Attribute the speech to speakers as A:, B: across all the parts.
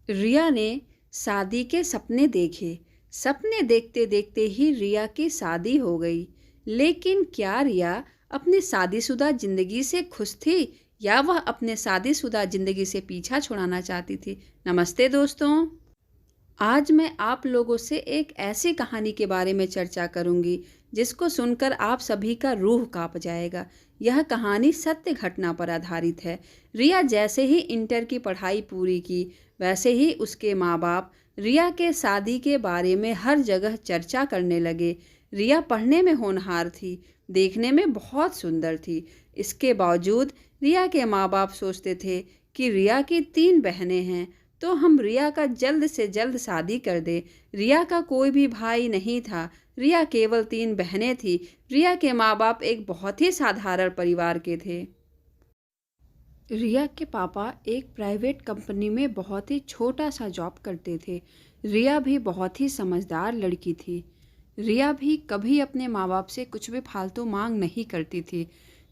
A: रिया ने शादी के सपने देखे। सपने देखते देखते ही रिया की शादी हो गई। लेकिन क्या रिया अपनी शादीशुदा जिंदगी से खुश थी या वह अपने शादीशुदा जिंदगी से पीछा छुड़ाना चाहती थी? नमस्ते दोस्तों। आज मैं आप लोगों से एक ऐसी कहानी के बारे में चर्चा करूंगी जिसको सुनकर आप सभी का रूह कांप जाएगा। यह कहानी सत्य घटना पर आधारित है। रिया जैसे ही इंटर की पढ़ाई पूरी की, वैसे ही उसके माँ बाप रिया के शादी के बारे में हर जगह चर्चा करने लगे। रिया पढ़ने में होनहार थी, देखने में बहुत सुंदर थी। इसके बावजूद रिया के माँ बाप सोचते थे कि रिया की 3 बहनें हैं, तो हम रिया का जल्द से जल्द शादी कर दे। रिया का कोई भी भाई नहीं था, रिया केवल 3 बहनें थी। रिया के माँ बाप एक बहुत ही साधारण परिवार के थे। रिया के पापा एक प्राइवेट कंपनी में बहुत ही छोटा सा जॉब करते थे। रिया भी बहुत ही समझदार लड़की थी। रिया भी कभी अपने माँ बाप से कुछ भी फालतू मांग नहीं करती थी,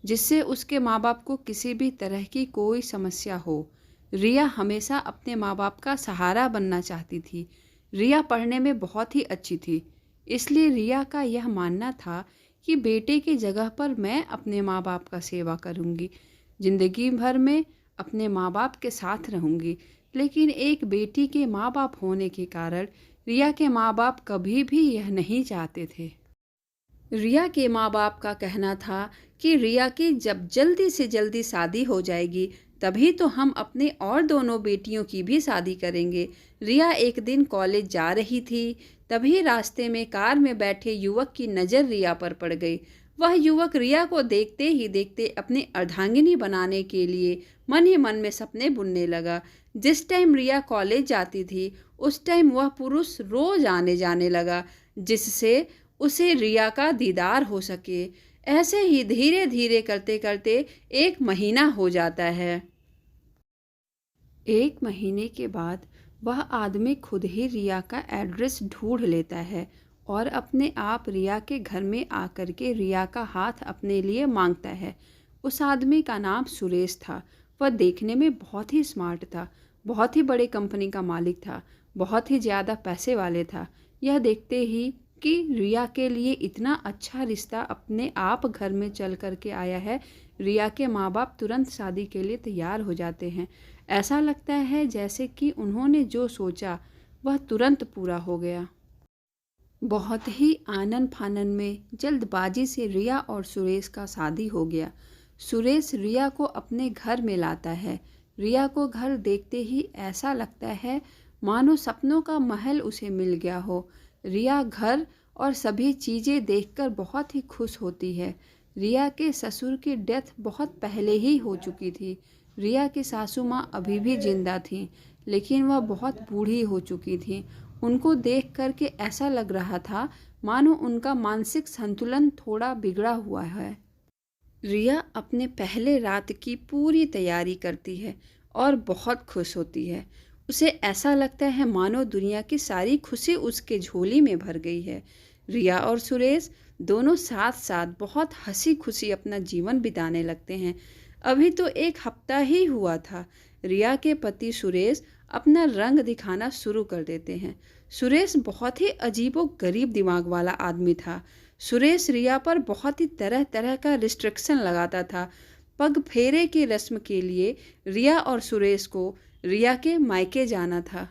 A: जिससे उसके माँ बाप को किसी भी तरह की कोई समस्या हो। रिया हमेशा अपने माँ बाप का सहारा बनना चाहती थी। रिया पढ़ने में बहुत ही अच्छी थी, इसलिए रिया का यह मानना था कि बेटे की जगह पर मैं अपने माँ बाप का सेवा करूँगी, ज़िंदगी भर में अपने माँ बाप के साथ रहूँगी। लेकिन एक बेटी के माँ बाप होने के कारण रिया के माँ बाप कभी भी यह नहीं चाहते थे। रिया के माँ बाप का कहना था कि रिया की जब जल्दी से जल्दी शादी हो जाएगी, तभी तो हम अपने और दोनों बेटियों की भी शादी करेंगे। रिया एक दिन कॉलेज जा रही थी, तभी रास्ते में कार में बैठे युवक की नज़र रिया पर पड़ गई। वह युवक रिया को देखते ही देखते अपनी अर्धांगिनी बनाने के लिए मन ही मन में सपने बुनने लगा। जिस टाइम रिया कॉलेज जाती थी, उस टाइम वह पुरुष रोज आने जाने लगा, जिससे उसे रिया का दीदार हो सके। ऐसे ही धीरे धीरे करते करते 1 महीना हो जाता है। 1 महीने के बाद वह आदमी खुद ही रिया का एड्रेस ढूंढ लेता है और अपने आप रिया के घर में आकर के रिया का हाथ अपने लिए मांगता है। उस आदमी का नाम सुरेश था। वह देखने में बहुत ही स्मार्ट था, बहुत ही बड़े कंपनी का मालिक था, बहुत ही ज़्यादा पैसे वाले था। यह देखते ही कि रिया के लिए इतना अच्छा रिश्ता अपने आप घर में चल कर के आया है, रिया के माँ बाप तुरंत शादी के लिए तैयार हो जाते हैं। ऐसा लगता है जैसे कि उन्होंने जो सोचा वह तुरंत पूरा हो गया। बहुत ही आनन फानन में जल्दबाजी से रिया और सुरेश का शादी हो गया। सुरेश रिया को अपने घर में लाता है। रिया को घर देखते ही ऐसा लगता है मानो सपनों का महल उसे मिल गया हो। रिया घर और सभी चीज़ें देखकर बहुत ही खुश होती है। रिया के ससुर की डेथ बहुत पहले ही हो चुकी थी। रिया की सासू माँ अभी भी जिंदा थीं, लेकिन वह बहुत बूढ़ी हो चुकी थीं। उनको देख कर के ऐसा लग रहा था मानो उनका मानसिक संतुलन थोड़ा बिगड़ा हुआ है। रिया अपने पहले रात की पूरी तैयारी करती है और बहुत खुश होती है। उसे ऐसा लगता है मानो दुनिया की सारी खुशी उसके झोली में भर गई है। रिया और सुरेश दोनों साथ साथ बहुत हंसी खुशी अपना जीवन बिताने लगते हैं। अभी तो 1 हफ्ता ही हुआ था। रिया के पति सुरेश अपना रंग दिखाना शुरू कर देते हैं। सुरेश बहुत ही अजीबो गरीब दिमाग वाला आदमी था। सुरेश रिया पर बहुत ही तरह तरह का रिस्ट्रिक्शन लगाता था। पग फेरे की रस्म के लिए रिया और सुरेश को रिया के मायके जाना था।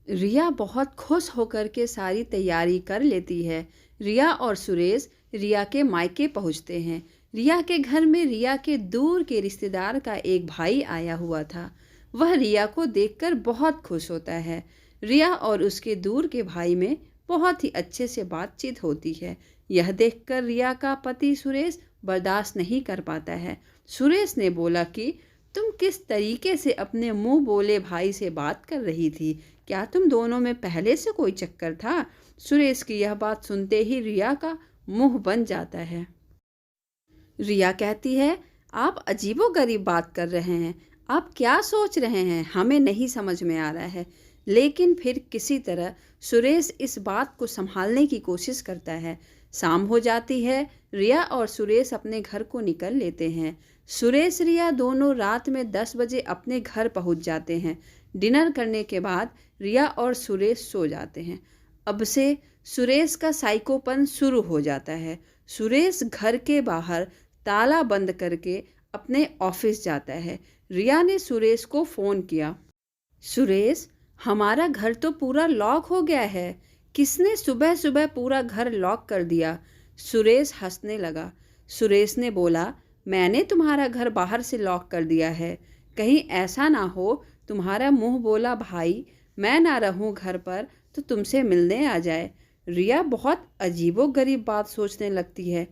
A: रिया बहुत खुश होकर के सारी तैयारी कर लेती है। रिया और सुरेश रिया के मायके पहुंचते हैं। रिया के घर में रिया के दूर के रिश्तेदार का एक भाई आया हुआ था। वह रिया को देखकर बहुत खुश होता है। रिया और उसके दूर के भाई में बहुत ही अच्छे से बातचीत होती है। यह देखकर रिया का पति सुरेश बर्दाश्त नहीं कर पाता है। सुरेश ने बोला कि तुम किस तरीके से अपने मुंह बोले भाई से बात कर रही थी? क्या तुम दोनों में पहले से कोई चक्कर था? सुरेश की यह बात सुनते ही रिया का मुंह बन जाता है। रिया कहती है, आप अजीबोगरीब बात कर रहे हैं। आप क्या सोच रहे हैं, हमें नहीं समझ में आ रहा है। लेकिन फिर किसी तरह सुरेश इस बात को संभालने की कोशिश करता है। शाम हो जाती है। रिया और सुरेश अपने घर को निकल लेते हैं। सुरेश रिया दोनों रात में 10 बजे अपने घर पहुंच जाते हैं। डिनर करने के बाद रिया और सुरेश सो जाते हैं। अब से सुरेश का साइकोपन शुरू हो जाता है। सुरेश घर के बाहर ताला बंद करके अपने ऑफिस जाता है। रिया ने सुरेश को फ़ोन किया। सुरेश, हमारा घर तो पूरा लॉक हो गया है। किसने सुबह सुबह पूरा घर लॉक कर दिया? सुरेश हंसने लगा। सुरेश ने बोला, मैंने तुम्हारा घर बाहर से लॉक कर दिया है। कहीं ऐसा ना हो तुम्हारा मुंह बोला भाई मैं ना रहूं घर पर तो तुमसे मिलने आ जाए। रिया बहुत अजीबोगरीब बात सोचने लगती है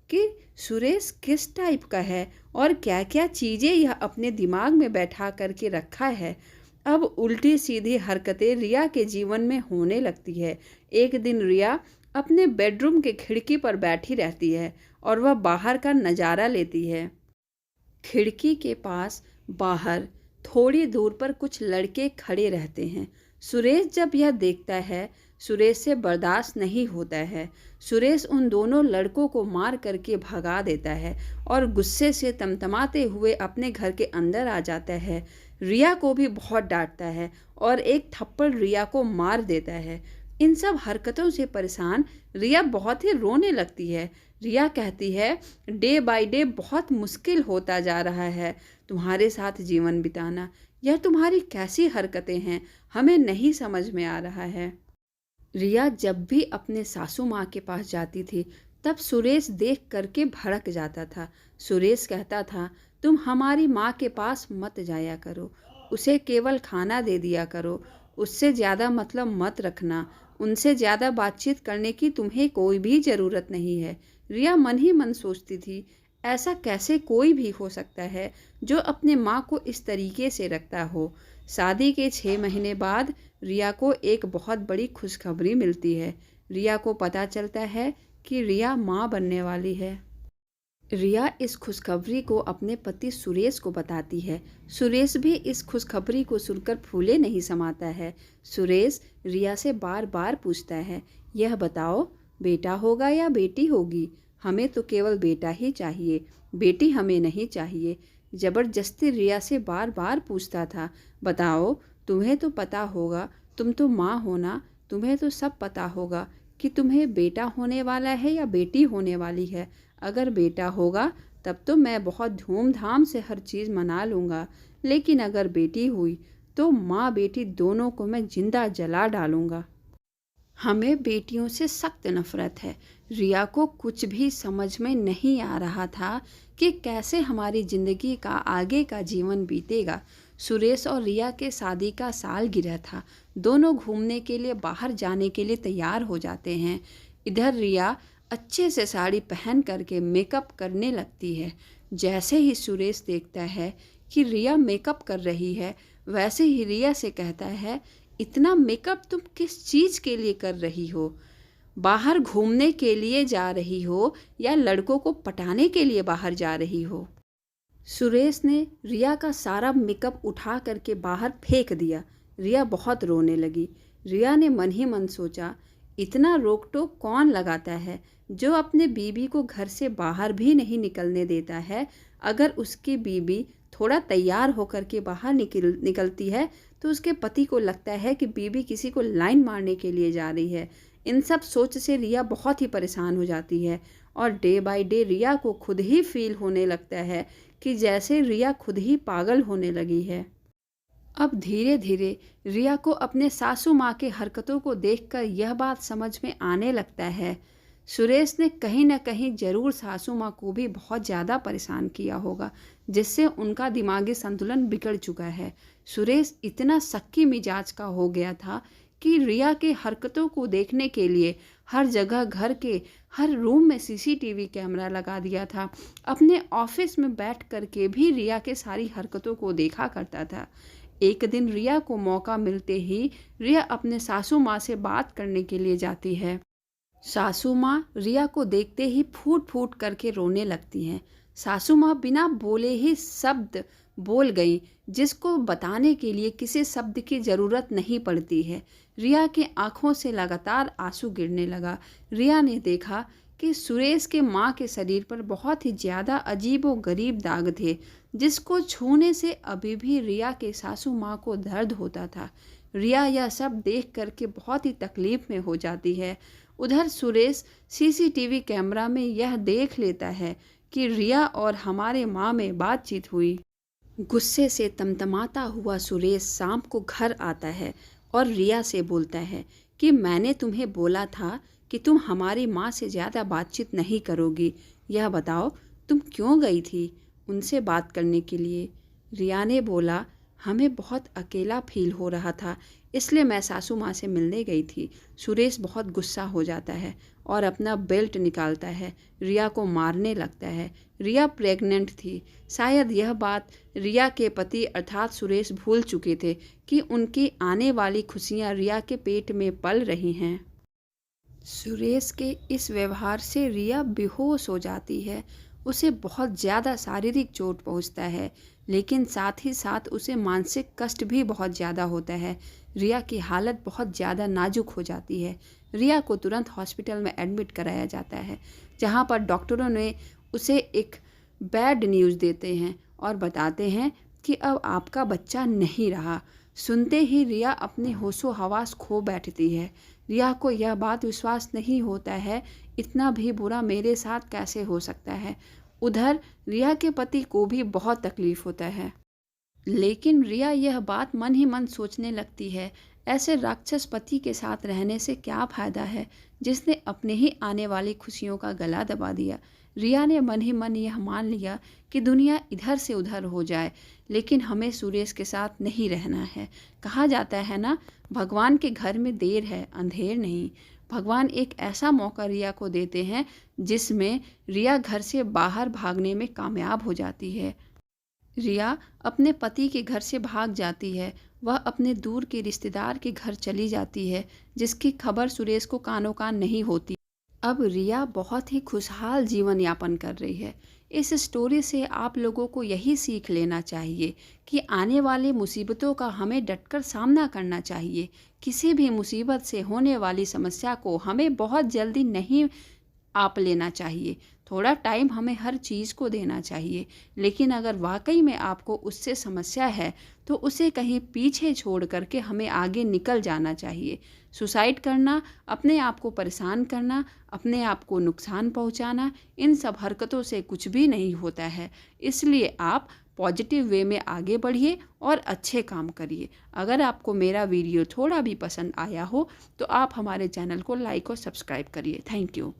A: कि सुरेश किस टाइप का है और क्या क्या चीज़ें यह अपने दिमाग में बैठा करके रखा है। अब उल्टी सीधी हरकतें रिया के जीवन में होने लगती है। एक दिन रिया अपने बेडरूम के खिड़की पर बैठी रहती है और वह बाहर का नज़ारा लेती है। खिड़की के पास बाहर थोड़ी दूर पर कुछ लड़के खड़े रहते हैं। सुरेश जब यह देखता है, सुरेश से बर्दाश्त नहीं होता है। सुरेश उन दोनों लड़कों को मार करके भगा देता है और गुस्से से तमतमाते हुए अपने घर के अंदर आ जाता है। रिया को भी बहुत डांटता है और एक थप्पड़ रिया को मार देता है। इन सब हरकतों से परेशान रिया बहुत ही रोने लगती है। रिया कहती है, डे बाय डे बहुत मुश्किल होता जा रहा है तुम्हारे साथ जीवन बिताना। यह तुम्हारी कैसी हरकतें हैं, हमें नहीं समझ में आ रहा है। रिया जब भी अपने सासू माँ के पास जाती थी तब सुरेश देख करके भड़क जाता था। सुरेश कहता था, तुम हमारी माँ के पास मत जाया करो, उसे केवल खाना दे दिया करो, उससे ज़्यादा मतलब मत रखना, उनसे ज़्यादा बातचीत करने की तुम्हें कोई भी ज़रूरत नहीं है। रिया मन ही मन सोचती थी, ऐसा कैसे कोई भी हो सकता है जो अपने माँ को इस तरीके से रखता हो। शादी के 6 महीने बाद रिया को एक बहुत बड़ी खुशखबरी मिलती है। रिया को पता चलता है कि रिया माँ बनने वाली है। रिया इस खुशखबरी को अपने पति सुरेश को बताती है। सुरेश भी इस खुशखबरी को सुनकर फूले नहीं समाता है। सुरेश रिया से बार बार पूछता है, यह बताओ बेटा होगा या बेटी होगी? हमें तो केवल बेटा ही चाहिए, बेटी हमें नहीं चाहिए। ज़बरदस्ती रिया से बार बार पूछता था, बताओ तुम्हें तो पता होगा, तुम तो माँ हो ना, तुम्हें तो सब पता होगा कि तुम्हें बेटा होने वाला है या बेटी होने वाली है। अगर बेटा होगा तब तो मैं बहुत धूमधाम से हर चीज़ मना लूँगा, लेकिन अगर बेटी हुई तो माँ बेटी दोनों को मैं जिंदा जला डालूँगा। हमें बेटियों से सख्त नफरत है। रिया को कुछ भी समझ में नहीं आ रहा था कि कैसे हमारी ज़िंदगी का आगे का जीवन बीतेगा। सुरेश और रिया के शादी का सालगिरह था। दोनों घूमने के लिए बाहर जाने के लिए तैयार हो जाते हैं। इधर रिया अच्छे से साड़ी पहन करके मेकअप करने लगती है। जैसे ही सुरेश देखता है कि रिया मेकअप कर रही है, वैसे ही रिया से कहता है, इतना मेकअप तुम किस चीज़ के लिए कर रही हो? बाहर घूमने के लिए जा रही हो या लड़कों को पटाने के लिए बाहर जा रही हो? सुरेश ने रिया का सारा मेकअप उठा करके बाहर फेंक दिया। रिया बहुत रोने लगी। रिया ने मन ही मन सोचा, इतना रोक टोक कौन लगाता है जो अपने बीबी को घर से बाहर भी नहीं निकलने देता है। अगर उसकी बीबी थोड़ा तैयार होकर के बाहर निकलती है तो उसके पति को लगता है कि बीबी किसी को लाइन मारने के लिए जा रही है। इन सब सोच से रिया बहुत ही परेशान हो जाती है और डे बाय डे रिया को खुद ही फील होने लगता है कि जैसे रिया खुद ही पागल होने लगी है। अब धीरे धीरे रिया को अपने सासू माँ के हरकतों को देखकर यह बात समझ में आने लगता है, सुरेश ने कहीं न कहीं ज़रूर सासू माँ को भी बहुत ज़्यादा परेशान किया होगा, जिससे उनका दिमागी संतुलन बिगड़ चुका है। सुरेश इतना शक्की मिजाज का हो गया था कि रिया के हरकतों को देखने के लिए हर जगह घर के हर रूम में सीसीटीवी कैमरा लगा दिया था। अपने ऑफिस में बैठ करके भी रिया के सारी हरकतों को देखा करता था। एक दिन रिया को मौका मिलते ही रिया अपने सासू माँ से बात करने के लिए जाती है। सासू माँ रिया को देखते ही फूट फूट करके रोने लगती हैं। सासू माँ बिना बोले ही शब्द बोल गई, जिसको बताने के लिए किसी शब्द की ज़रूरत नहीं पड़ती है। रिया के आँखों से लगातार आंसू गिरने लगा। रिया ने देखा कि सुरेश के माँ के शरीर पर बहुत ही ज़्यादा अजीबो-गरीब दाग थे, जिसको छूने से अभी भी रिया के सासू माँ को दर्द होता था। रिया यह सब देख कर के बहुत ही तकलीफ में हो जाती है। उधर सुरेश सीसीटीवी कैमरा में यह देख लेता है कि रिया और हमारे माँ में बातचीत हुई। गुस्से से तमतमाता हुआ सुरेश शाम को घर आता है और रिया से बोलता है कि मैंने तुम्हें बोला था कि तुम हमारी माँ से ज़्यादा बातचीत नहीं करोगी। यह बताओ तुम क्यों गई थी उनसे बात करने के लिए। रिया ने बोला, हमें बहुत अकेला फील हो रहा था, इसलिए मैं सासू माँ से मिलने गई थी। सुरेश बहुत गुस्सा हो जाता है और अपना बेल्ट निकालता है, रिया को मारने लगता है। रिया प्रेग्नेंट थी। शायद यह बात रिया के पति अर्थात सुरेश भूल चुके थे कि उनकी आने वाली खुशियाँ रिया के पेट में पल रही हैं। सुरेश के इस व्यवहार से रिया बेहोश हो जाती है। उसे बहुत ज़्यादा शारीरिक चोट पहुंचता है, लेकिन साथ ही साथ उसे मानसिक कष्ट भी बहुत ज़्यादा होता है। रिया की हालत बहुत ज़्यादा नाजुक हो जाती है। रिया को तुरंत हॉस्पिटल में एडमिट कराया जाता है, जहां पर डॉक्टरों ने उसे एक बैड न्यूज़ देते हैं और बताते हैं कि अब आपका बच्चा नहीं रहा। सुनते ही रिया अपने होशो हवास खो बैठती है। रिया को यह बात विश्वास नहीं होता है, इतना भी बुरा मेरे साथ कैसे हो सकता है। उधर रिया के पति को भी बहुत तकलीफ होता है, लेकिन रिया यह बात मन ही मन सोचने लगती है, ऐसे राक्षस पति के साथ रहने से क्या फ़ायदा है, जिसने अपने ही आने वाली खुशियों का गला दबा दिया। रिया ने मन ही मन यह मान लिया कि दुनिया इधर से उधर हो जाए, लेकिन हमें सुरेश के साथ नहीं रहना है। कहा जाता है ना, भगवान के घर में देर है अंधेर नहीं। भगवान एक ऐसा मौका रिया को देते हैं जिसमें रिया घर से बाहर भागने में कामयाब हो जाती है। रिया अपने पति के घर से भाग जाती है। वह अपने दूर के रिश्तेदार के घर चली जाती है, जिसकी खबर सुरेश को कानो कान नहीं होती। अब रिया बहुत ही खुशहाल जीवन यापन कर रही है। इस स्टोरी से आप लोगों को यही सीख लेना चाहिए कि आने वाली मुसीबतों का हमें डटकर सामना करना चाहिए। किसी भी मुसीबत से होने वाली समस्या को हमें बहुत जल्दी नहीं आप लेना चाहिए। थोड़ा टाइम हमें हर चीज़ को देना चाहिए, लेकिन अगर वाकई में आपको उससे समस्या है तो उसे कहीं पीछे छोड़ करके हमें आगे निकल जाना चाहिए। सुसाइड करना, अपने आप को परेशान करना, अपने आप को नुकसान पहुंचाना, इन सब हरकतों से कुछ भी नहीं होता है। इसलिए आप पॉजिटिव वे में आगे बढ़िए और अच्छे काम करिए। अगर आपको मेरा वीडियो थोड़ा भी पसंद आया हो तो आप हमारे चैनल को लाइक और सब्सक्राइब करिए। Thank you.